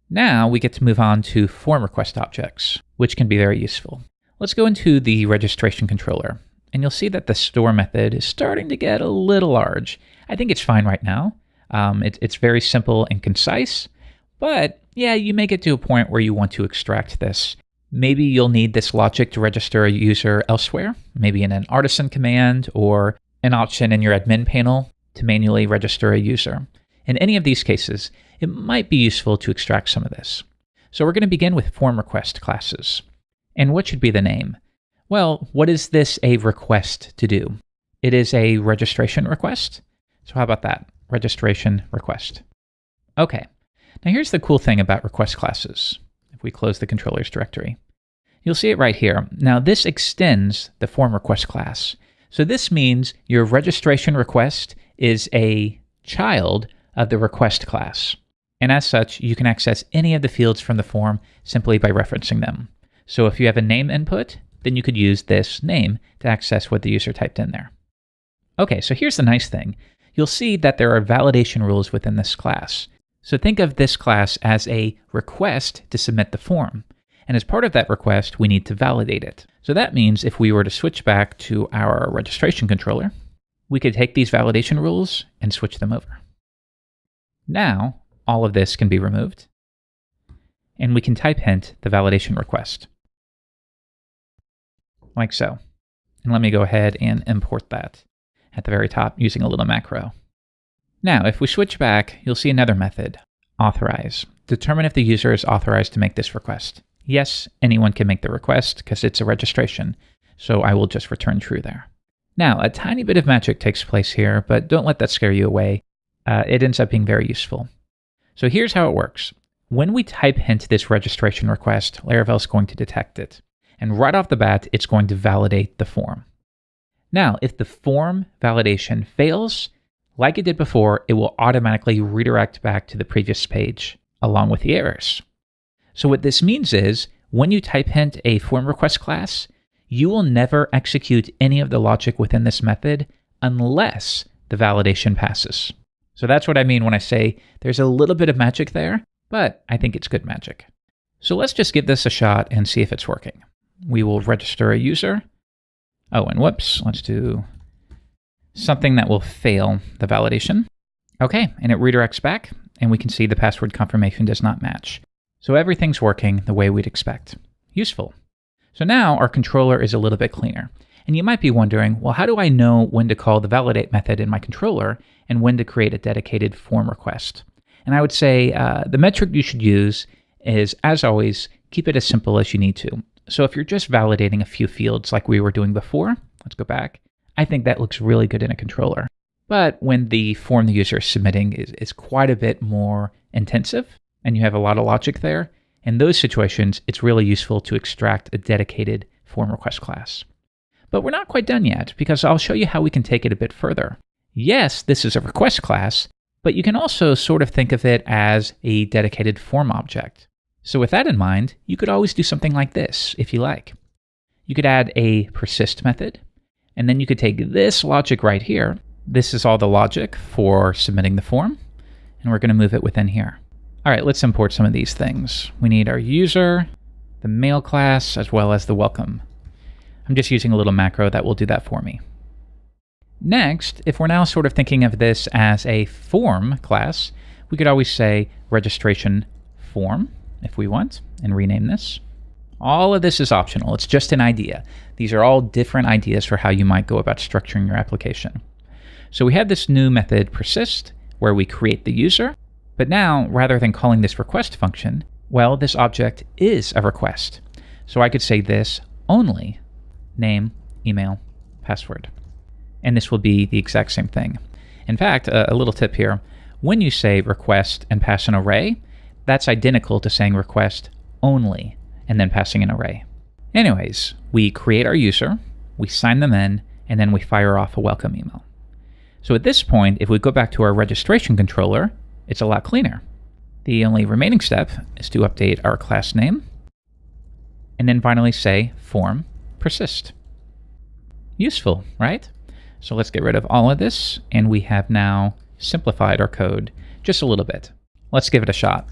Now we get to move on to form request objects, which can be very useful. Let's go into the registration controller, and you'll see that the store method is starting to get a little large. I think it's fine right now. It's very simple and concise, but yeah, you may get to a point where you want to extract this. Maybe you'll need this logic to register a user elsewhere, maybe in an artisan command or an option in your admin panel to manually register a user. In any of these cases, it might be useful to extract some of this. So we're going to begin with form request classes. And what should be the name? Well, what is this a request to do? It is a registration request. So how about that? Registration request. Okay. Now here's the cool thing about request classes. If we close the controllers directory, you'll see it right here. Now this extends the form request class. So this means your registration request is a child of the request class. And as such, you can access any of the fields from the form simply by referencing them. So if you have a name input, then you could use this name to access what the user typed in there. Okay, so here's the nice thing. You'll see that there are validation rules within this class. So think of this class as a request to submit the form. And as part of that request, we need to validate it. So that means if we were to switch back to our registration controller, we could take these validation rules and switch them over. Now, all of this can be removed, and we can type hint the validation request, like so. And let me go ahead and import that at the very top using a little macro. Now, if we switch back, you'll see another method, authorize. Determine if the user is authorized to make this request. Yes, anyone can make the request because it's a registration, so I will just return true there. Now, a tiny bit of magic takes place here, but don't let that scare you away. It ends up being very useful. So here's how it works. When we type hint this registration request, Laravel is going to detect it. And right off the bat, it's going to validate the form. Now, if the form validation fails, like it did before, it will automatically redirect back to the previous page along with the errors. So what this means is when you type hint a form request class, you will never execute any of the logic within this method unless the validation passes. So that's what I mean when I say there's a little bit of magic there, but I think it's good magic. So let's just give this a shot and see if it's working. We will register a user. Oh, and whoops, let's do something that will fail the validation. Okay, and it redirects back, and we can see the password confirmation does not match. So everything's working the way we'd expect. Useful. So now our controller is a little bit cleaner. And you might be wondering, well, how do I know when to call the validate method in my controller and when to create a dedicated form request? And I would say the metric you should use is, as always, keep it as simple as you need to. So if you're just validating a few fields like we were doing before, let's go back, I think that looks really good in a controller. But when the form the user is submitting is quite a bit more intensive, and you have a lot of logic there, in those situations, it's really useful to extract a dedicated form request class. But we're not quite done yet, because I'll show you how we can take it a bit further. Yes, this is a request class, but you can also sort of think of it as a dedicated form object. So with that in mind, you could always do something like this, if you like. You could add a persist method, and then you could take this logic right here. This is all the logic for submitting the form, and we're going to move it within here. All right, let's import some of these things. We need our user, the mail class, as well as the welcome. I'm just using a little macro that will do that for me. Next, if we're now sort of thinking of this as a form class, we could always say registration form if we want and rename this. All of this is optional. It's just an idea. These are all different ideas for how you might go about structuring your application. So we have this new method persist where we create the user, but now rather than calling this request function, well, this object is a request. So I could say this only name, email, password. And this will be the exact same thing. In fact, a little tip here, when you say request and pass an array, that's identical to saying request only and then passing an array. Anyways, we create our user, we sign them in, and then we fire off a welcome email. So at this point, if we go back to our registration controller, it's a lot cleaner. The only remaining step is to update our class name, and then finally say form persist. Useful, right? So let's get rid of all of this, and we have now simplified our code just a little bit. Let's give it a shot.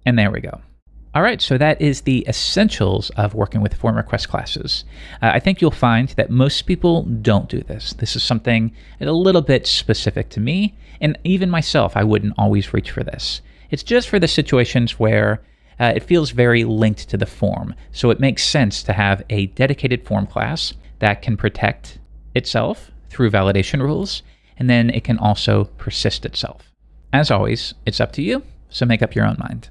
And there we go. All right, so that is the essentials of working with form request classes. I think you'll find that most people don't do this. This is something a little bit specific to me, and even myself, I wouldn't always reach for this. It's just for the situations where it feels very linked to the form, so it makes sense to have a dedicated form class that can protect itself through validation rules, and then it can also persist itself. As always, it's up to you, so make up your own mind.